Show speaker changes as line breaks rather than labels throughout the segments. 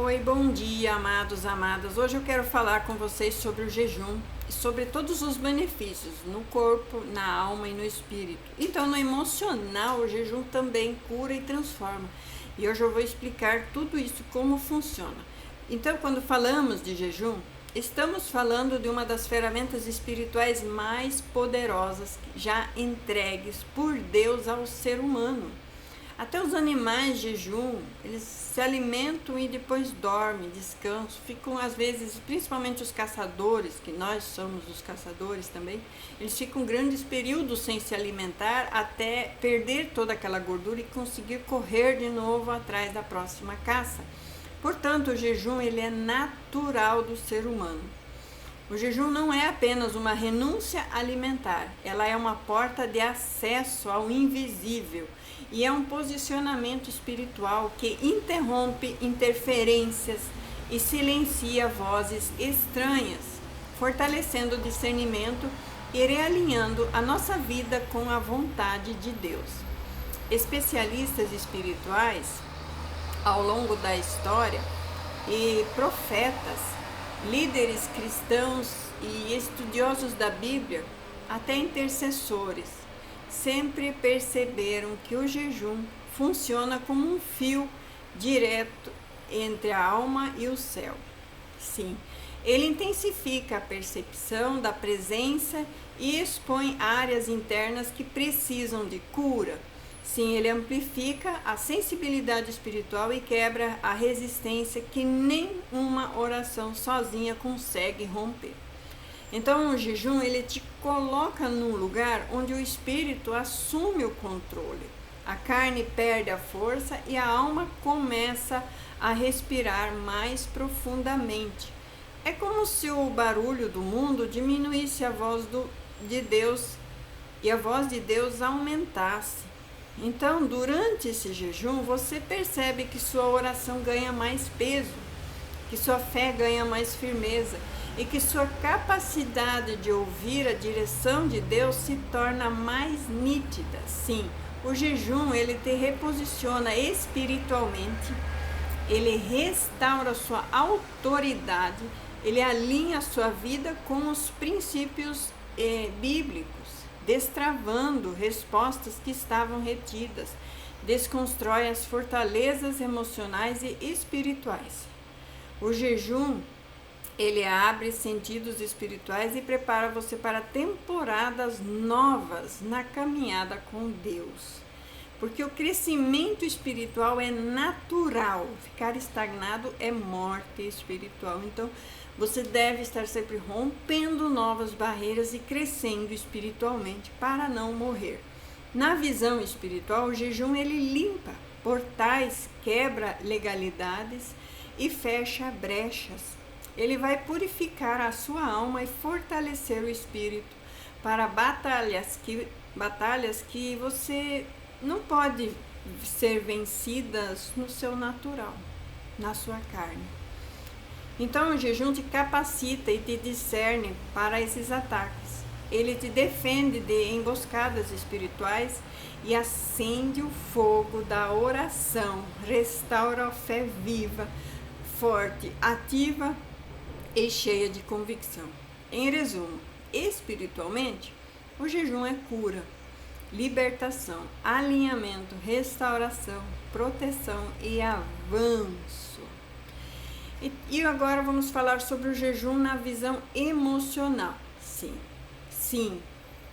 Oi, bom dia, amados, amadas. Hoje eu quero falar com vocês sobre o jejum e sobre todos os benefícios no corpo, na alma e no espírito. Então, no emocional, o jejum também cura e transforma. E hoje eu vou explicar tudo isso, como funciona. Então, quando falamos de jejum, estamos falando de uma das ferramentas espirituais mais poderosas já entregues por Deus ao ser humano. Até os animais jejum, eles se alimentam e depois dormem, descansam, ficam às vezes, principalmente os caçadores, que nós somos os caçadores também, eles ficam grandes períodos sem se alimentar até perder toda aquela gordura e conseguir correr de novo atrás da próxima caça. Portanto, o jejum ele é natural do ser humano. O jejum não é apenas uma renúncia alimentar, ela é uma porta de acesso ao invisível e é um posicionamento espiritual que interrompe interferências e silencia vozes estranhas, fortalecendo o discernimento e realinhando a nossa vida com a vontade de Deus. Especialistas espirituais, ao longo da história, e profetas, líderes cristãos e estudiosos da Bíblia, até intercessores, sempre perceberam que o jejum funciona como um fio direto entre a alma e o céu. Sim, ele intensifica a percepção da presença e expõe áreas internas que precisam de cura. Sim, ele amplifica a sensibilidade espiritual e quebra a resistência que nenhuma oração sozinha consegue romper. Então, o jejum, ele te coloca num lugar onde o espírito assume o controle. A carne perde a força e a alma começa a respirar mais profundamente. É como se o barulho do mundo diminuísse a voz de Deus e a voz de Deus aumentasse. Então, durante esse jejum, você percebe que sua oração ganha mais peso, que sua fé ganha mais firmeza e que sua capacidade de ouvir a direção de Deus se torna mais nítida. Sim, o jejum, ele te reposiciona espiritualmente, ele restaura sua autoridade, ele alinha a sua vida com os princípios bíblicos, destravando respostas que estavam retidas, desconstrói as fortalezas emocionais e espirituais. O jejum, ele abre sentidos espirituais e prepara você para temporadas novas na caminhada com Deus. Porque o crescimento espiritual é natural, ficar estagnado é morte espiritual. Então, você deve estar sempre rompendo novas barreiras e crescendo espiritualmente para não morrer. Na visão espiritual, o jejum ele limpa portais, quebra legalidades e fecha brechas. Ele vai purificar a sua alma e fortalecer o espírito para batalhas que você não pode ser vencidas no seu natural, na sua carne. Então o jejum te capacita e te discerne para esses ataques. Ele te defende de emboscadas espirituais e acende o fogo da oração, restaura a fé viva, forte, ativa e cheia de convicção. Em resumo, espiritualmente, o jejum é cura, libertação, alinhamento, restauração, proteção e avanço. E agora vamos falar sobre o jejum na visão emocional. Sim,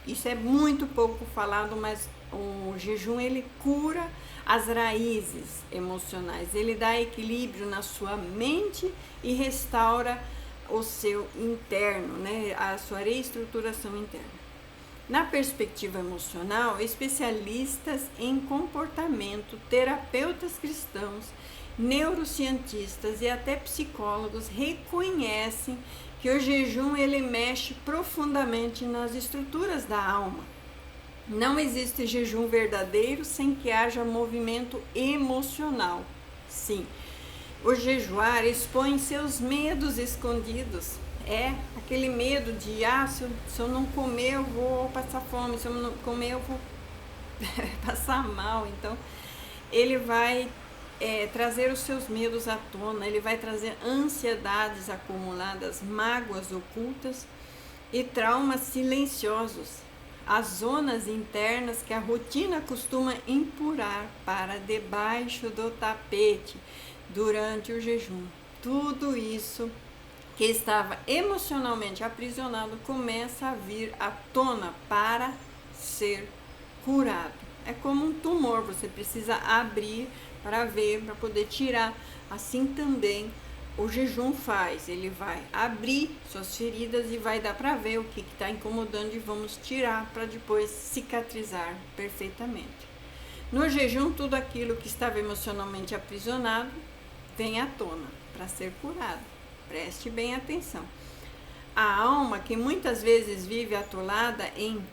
isso é muito pouco falado, mas o jejum ele cura as raízes emocionais, ele dá equilíbrio na sua mente e restaura o seu interno, né? A sua reestruturação interna. Na perspectiva emocional, especialistas em comportamento, terapeutas cristãos, neurocientistas e até psicólogos reconhecem que o jejum ele mexe profundamente nas estruturas da alma. Não existe jejum verdadeiro sem que haja movimento emocional. Sim, o jejuar expõe seus medos escondidos. É aquele medo de, se eu não comer eu vou passar fome, se eu não comer eu vou passar mal. Então, ele vai trazer os seus medos à tona, ele vai trazer ansiedades acumuladas, mágoas ocultas e traumas silenciosos, as zonas internas que a rotina costuma empurrar para debaixo do tapete durante o jejum. Tudo isso que estava emocionalmente aprisionado começa a vir à tona para ser curado. É como um tumor, você precisa abrir para ver, para poder tirar. Assim também o jejum faz, ele vai abrir suas feridas e vai dar para ver o que está incomodando e vamos tirar para depois cicatrizar perfeitamente. No jejum, tudo aquilo que estava emocionalmente aprisionado vem à tona para ser curado. Preste bem atenção. A alma, que muitas vezes vive atolada em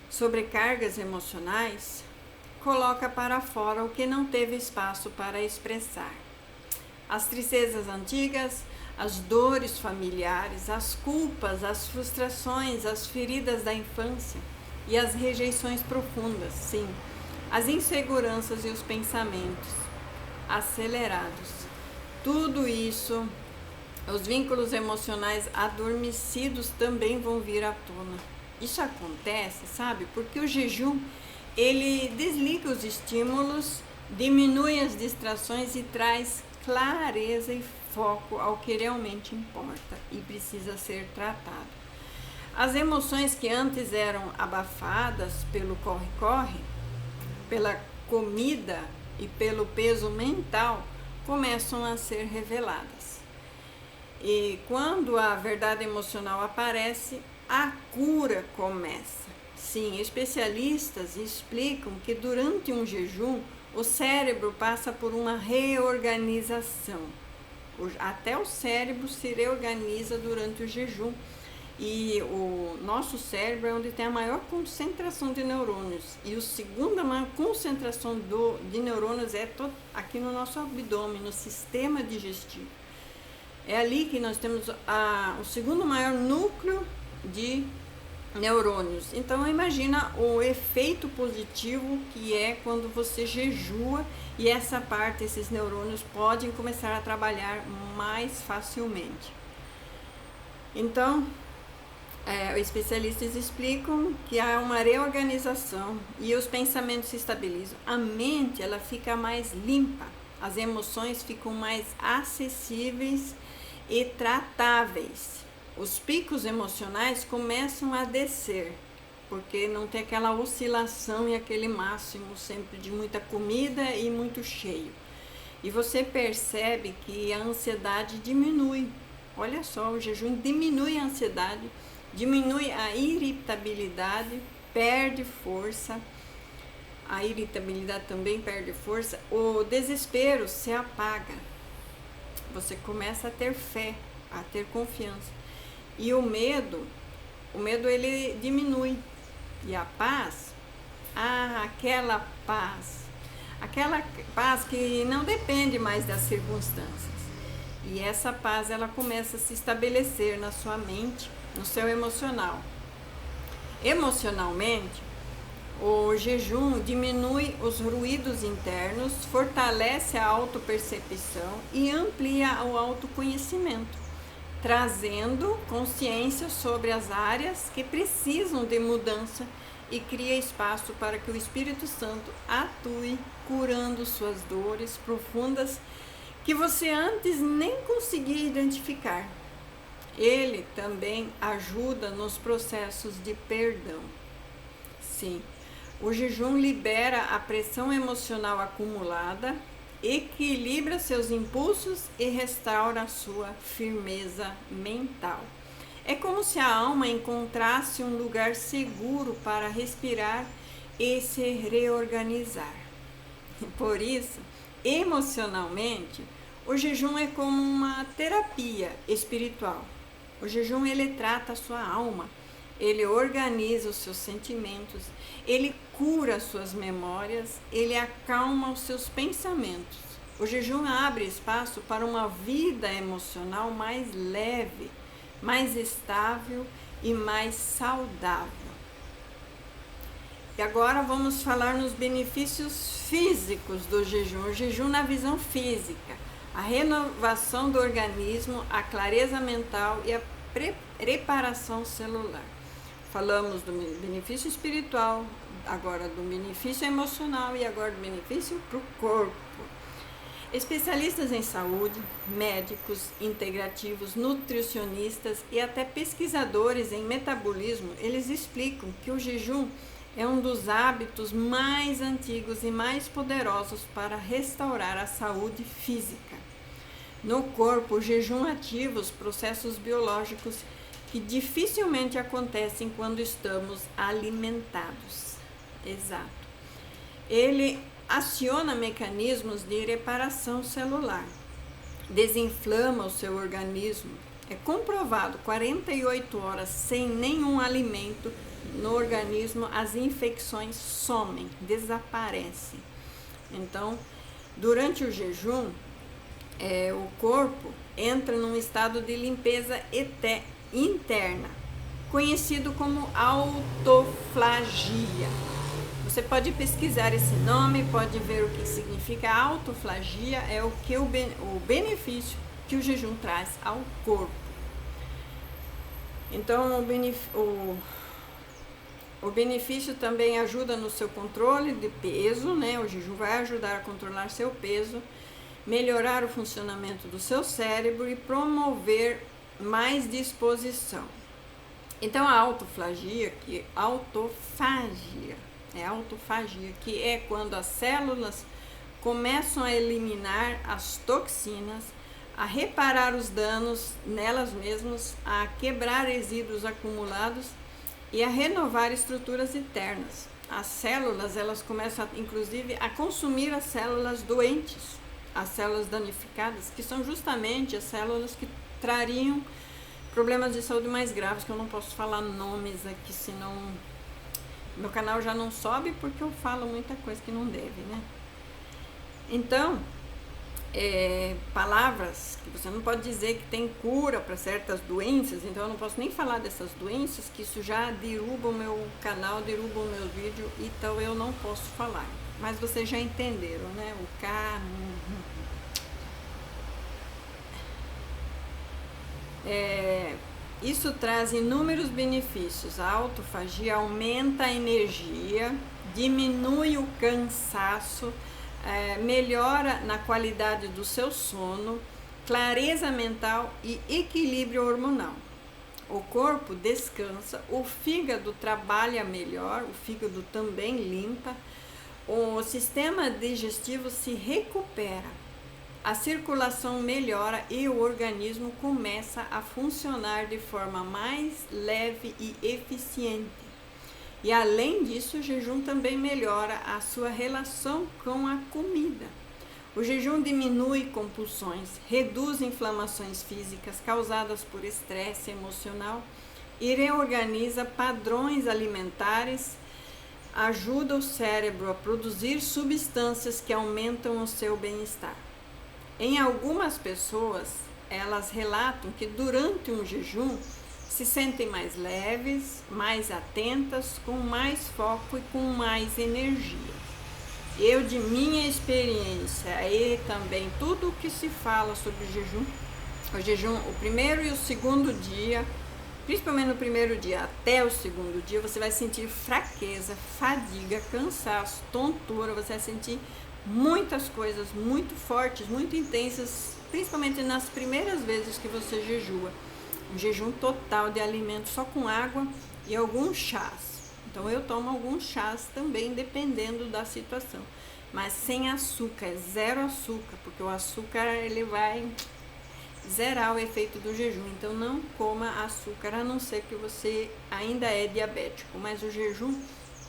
sobrecargas emocionais, coloca para fora o que não teve espaço para expressar. As tristezas antigas, as dores familiares, as culpas, as frustrações, as feridas da infância e as rejeições profundas, sim, as inseguranças e os pensamentos acelerados. Tudo isso, os vínculos emocionais adormecidos também vão vir à tona. Isso acontece, sabe? Porque o jejum, ele desliga os estímulos, diminui as distrações e traz clareza e foco ao que realmente importa e precisa ser tratado. As emoções que antes eram abafadas pelo corre-corre, pela comida e pelo peso mental, começam a ser reveladas. E quando a verdade emocional aparece, a cura começa. Sim, especialistas explicam que durante um jejum, o cérebro passa por uma reorganização. Até o cérebro se reorganiza durante o jejum. E o nosso cérebro é onde tem a maior concentração de neurônios. E a segunda maior concentração de neurônios é aqui no nosso abdômen, no sistema digestivo. É ali que nós temos o segundo maior núcleo de neurônios. Então imagina o efeito positivo que é quando você jejua e essa parte, esses neurônios podem começar a trabalhar mais facilmente. Então, os especialistas explicam que há uma reorganização e os pensamentos se estabilizam. A mente, ela fica mais limpa, as emoções ficam mais acessíveis e tratáveis. Os picos emocionais começam a descer, porque não tem aquela oscilação e aquele máximo sempre de muita comida e muito cheio. E você percebe que a ansiedade diminui. Olha só, o jejum diminui a ansiedade, diminui a irritabilidade, perde força. A irritabilidade também perde força. O desespero se apaga. Você começa a ter fé, a ter confiança. E o medo ele diminui. E a paz, aquela paz que não depende mais das circunstâncias. E essa paz, ela começa a se estabelecer na sua mente, no seu emocional. Emocionalmente, o jejum diminui os ruídos internos, fortalece a autopercepção e amplia o autoconhecimento, trazendo consciência sobre as áreas que precisam de mudança e cria espaço para que o Espírito Santo atue, curando suas dores profundas que você antes nem conseguia identificar. Ele também ajuda nos processos de perdão. Sim, o jejum libera a pressão emocional acumulada, equilibra seus impulsos e restaura sua firmeza mental. É como se a alma encontrasse um lugar seguro para respirar e se reorganizar. Por isso, emocionalmente, o jejum é como uma terapia espiritual. O jejum, ele trata a sua alma, ele organiza os seus sentimentos, ele cura as suas memórias, ele acalma os seus pensamentos. O jejum abre espaço para uma vida emocional mais leve, mais estável e mais saudável. E agora vamos falar nos benefícios físicos do jejum. O jejum na visão física, a renovação do organismo, a clareza mental e a preparação celular. Falamos do benefício espiritual, agora do benefício emocional e agora do benefício para o corpo. Especialistas em saúde, médicos integrativos, nutricionistas e até pesquisadores em metabolismo, eles explicam que o jejum é um dos hábitos mais antigos e mais poderosos para restaurar a saúde física. No corpo, o jejum ativa os processos biológicos que dificilmente acontecem quando estamos alimentados. Exato. Ele aciona mecanismos de reparação celular, desinflama o seu organismo. É comprovado, 48 horas sem nenhum alimento no organismo, as infecções somem, desaparecem. Então, durante o jejum, o corpo entra num estado de limpeza interna, conhecido como autofagia. Você pode pesquisar esse nome, pode ver o que significa. Autofagia é o benefício que o jejum traz ao corpo. Então, o benefício também ajuda no seu controle de peso, né? O jejum vai ajudar a controlar seu peso, melhorar o funcionamento do seu cérebro e promover mais disposição. Então, a autofagia, que é quando as células começam a eliminar as toxinas, a reparar os danos nelas mesmas, a quebrar resíduos acumulados e a renovar estruturas internas. As células, elas começam, inclusive, a consumir as células doentes, as células danificadas, que são justamente as células que trariam problemas de saúde mais graves, que eu não posso falar nomes aqui, senão meu canal já não sobe, porque eu falo muita coisa que não deve, né? Então, palavras que você não pode dizer que tem cura para certas doenças, então eu não posso nem falar dessas doenças, que isso já derruba o meu canal, derruba o meu vídeo, então eu não posso falar. Mas vocês já entenderam, né? Isso traz inúmeros benefícios. A autofagia aumenta a energia, diminui o cansaço, melhora na qualidade do seu sono, clareza mental e equilíbrio hormonal. O corpo descansa, o fígado trabalha melhor, o fígado também limpa, o sistema digestivo se recupera, a circulação melhora e o organismo começa a funcionar de forma mais leve e eficiente. E além disso, o jejum também melhora a sua relação com a comida. O jejum diminui compulsões, reduz inflamações físicas causadas por estresse emocional e reorganiza padrões alimentares, ajuda o cérebro a produzir substâncias que aumentam o seu bem-estar. Em algumas pessoas, elas relatam que durante um jejum se sentem mais leves, mais atentas, com mais foco e com mais energia. Eu, de minha experiência e também tudo o que se fala sobre o jejum, o primeiro e o segundo dia, principalmente no primeiro dia até o segundo dia, você vai sentir fraqueza, fadiga, cansaço, tontura, você vai sentir muitas coisas muito fortes, muito intensas, principalmente nas primeiras vezes que você jejua. Um jejum total de alimentos só com água e alguns chás. Então eu tomo alguns chás também, dependendo da situação. Mas sem açúcar, zero açúcar, porque o açúcar ele vai zerar o efeito do jejum. Então não coma açúcar, a não ser que você ainda é diabético. Mas o jejum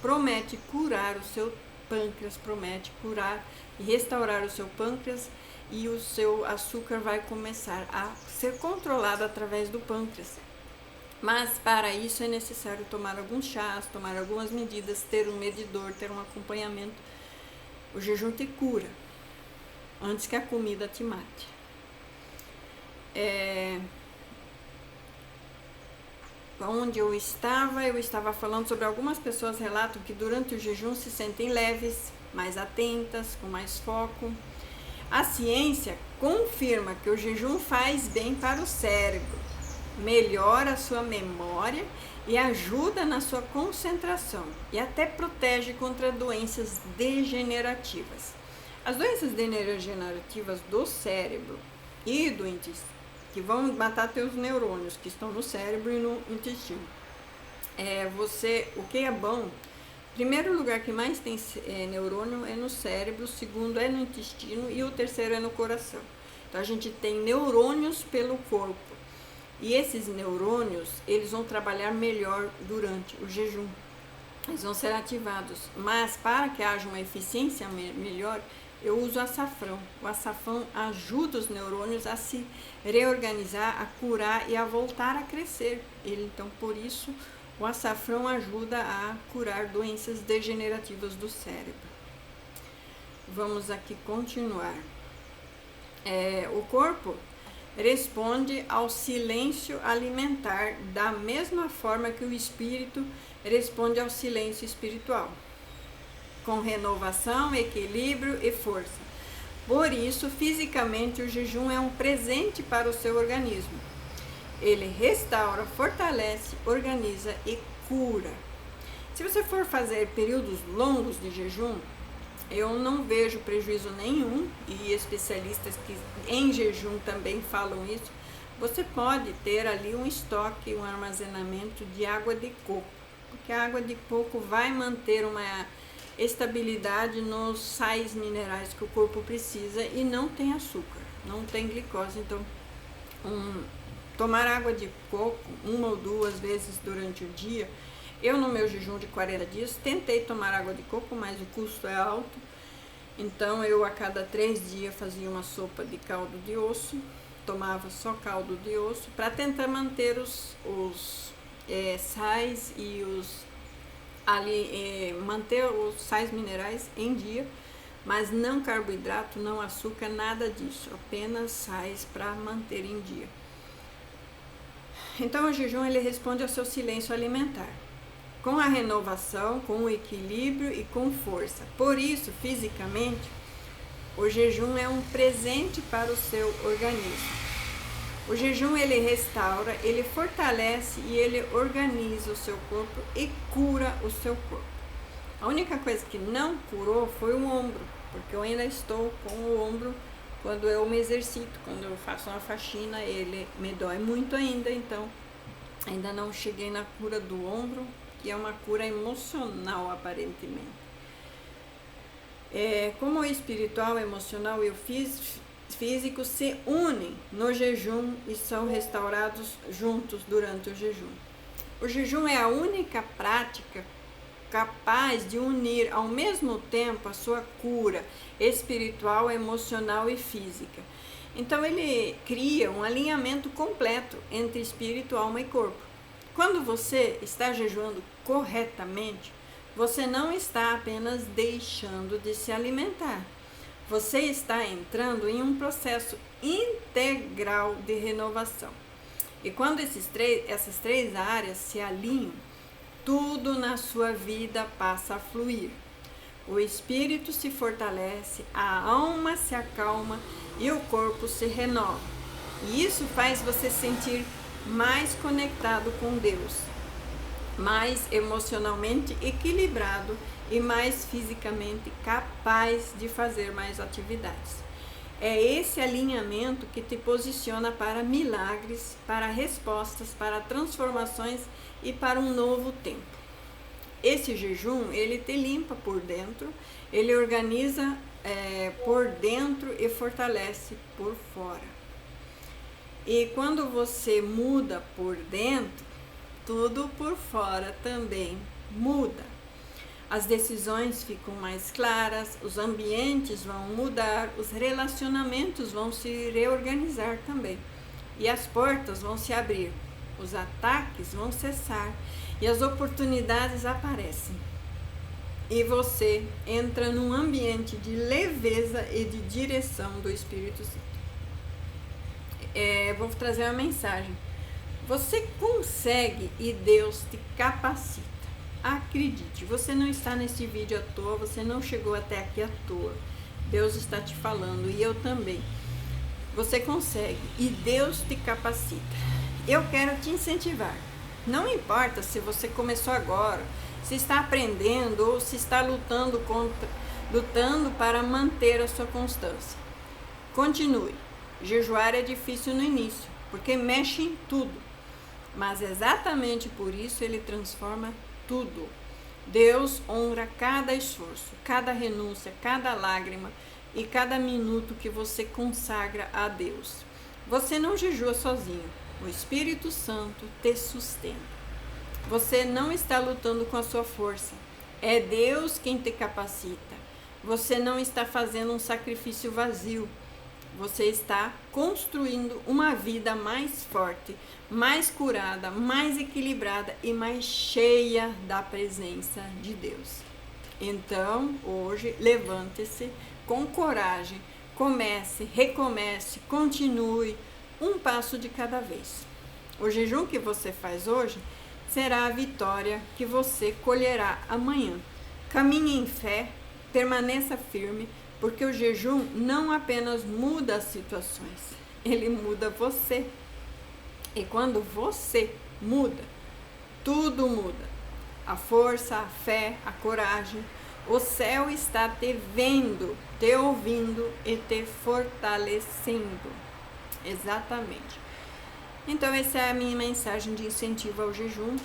promete curar o seu pâncreas, promete curar e restaurar o seu pâncreas, e o seu açúcar vai começar a ser controlado através do pâncreas. Mas para isso é necessário tomar alguns chás, tomar algumas medidas, ter um medidor, ter um acompanhamento. O jejum te cura antes que a comida te mate. onde eu estava falando sobre algumas pessoas relatam que durante o jejum se sentem leves, mais atentas, com mais foco. A ciência confirma que o jejum faz bem para o cérebro, melhora a sua memória e ajuda na sua concentração e até protege contra doenças degenerativas. As doenças degenerativas do cérebro e do intestino, que vão matar teus neurônios que estão no cérebro e no intestino. O que é bom? Primeiro lugar que mais tem neurônio é no cérebro, o segundo é no intestino e o terceiro é no coração. Então a gente tem neurônios pelo corpo e esses neurônios eles vão trabalhar melhor durante o jejum. Eles vão ser ativados, mas para que haja uma eficiência melhor, eu uso açafrão. O açafrão ajuda os neurônios a se reorganizar, a curar e a voltar a crescer. Então, por isso, o açafrão ajuda a curar doenças degenerativas do cérebro. Vamos aqui continuar. O corpo responde ao silêncio alimentar da mesma forma que o espírito responde ao silêncio espiritual, com renovação, equilíbrio e força. Por isso, fisicamente, o jejum é um presente para o seu organismo. Ele restaura, fortalece, organiza e cura. Se você for fazer períodos longos de jejum, eu não vejo prejuízo nenhum, e especialistas que em jejum também falam isso. Você pode ter ali um estoque, um armazenamento de água de coco, porque a água de coco vai manter uma estabilidade nos sais minerais que o corpo precisa e não tem açúcar, não tem glicose. Então, tomar água de coco 1 ou 2 vezes durante o dia. Eu, no meu jejum de 40 dias, tentei tomar água de coco, mas o custo é alto. Então, eu a cada 3 dias fazia uma sopa de caldo de osso, tomava só caldo de osso, para tentar manter os sais e manter os sais minerais em dia, mas não carboidrato, não açúcar, nada disso, apenas sais para manter em dia. Então, o jejum ele responde ao seu silêncio alimentar, com a renovação, com o equilíbrio e com força. Por isso, fisicamente, o jejum é um presente para o seu organismo. O jejum ele restaura, ele fortalece e ele organiza o seu corpo e cura o seu corpo. A única coisa que não curou foi o ombro, porque eu ainda estou com o ombro quando eu me exercito, quando eu faço uma faxina, ele me dói muito ainda, então ainda não cheguei na cura do ombro, que é uma cura emocional aparentemente. Como o espiritual, o emocional e o físico se unem no jejum e são restaurados juntos durante o jejum. O jejum é a única prática capaz de unir ao mesmo tempo a sua cura espiritual, emocional e física. Então ele cria um alinhamento completo entre espírito, alma e corpo. Quando você está jejuando corretamente, você não está apenas deixando de se alimentar. Você está entrando em um processo integral de renovação. E quando essas 3 áreas se alinham, tudo na sua vida passa a fluir. O espírito se fortalece, a alma se acalma e o corpo se renova. E isso faz você sentir mais conectado com Deus, mais emocionalmente equilibrado e mais fisicamente capaz de fazer mais atividades. É esse alinhamento que te posiciona para milagres, para respostas, para transformações e para um novo tempo. Esse jejum, ele te limpa por dentro, ele organiza por dentro e fortalece por fora. E quando você muda por dentro, tudo por fora também muda. As decisões ficam mais claras, os ambientes vão mudar, os relacionamentos vão se reorganizar também. E as portas vão se abrir, os ataques vão cessar e as oportunidades aparecem. E você entra num ambiente de leveza e de direção do Espírito Santo. Vou trazer uma mensagem. Você consegue e Deus te capacita. Acredite, você não está nesse vídeo à toa, você não chegou até aqui à toa. Deus está te falando e eu também. Você consegue e Deus te capacita. Eu quero te incentivar. Não importa se você começou agora, se está aprendendo ou se está lutando para manter a sua constância. Continue. Jejuar é difícil no início, porque mexe em tudo. Mas exatamente por isso ele transforma tudo. Deus honra cada esforço, cada renúncia, cada lágrima e cada minuto que você consagra a Deus. Você não jejua sozinho. O Espírito Santo te sustenta. Você não está lutando com a sua força. É Deus quem te capacita. Você não está fazendo um sacrifício vazio. Você está construindo uma vida mais forte, mais curada, mais equilibrada e mais cheia da presença de Deus. Então, hoje, levante-se com coragem, comece, recomece, continue, um passo de cada vez. O jejum que você faz hoje será a vitória que você colherá amanhã. Caminhe em fé, permaneça firme, porque o jejum não apenas muda as situações, ele muda você. E quando você muda, tudo muda. A força, a fé, a coragem. O céu está te vendo, te ouvindo e te fortalecendo. Exatamente. Então essa é a minha mensagem de incentivo ao jejum.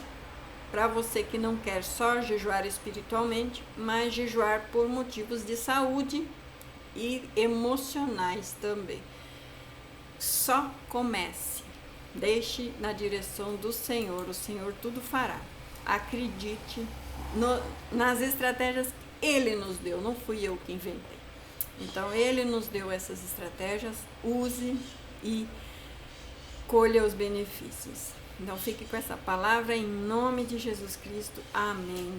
Para você que não quer só jejuar espiritualmente, mas jejuar por motivos de saúde e emocionais também. Só comece. Deixe na direção do Senhor. O Senhor tudo fará. Acredite nas estratégias que Ele nos deu. Não fui eu que inventei. Então Ele nos deu essas estratégias. Use e colha os benefícios. Então fique com essa palavra em nome de Jesus Cristo. Amém.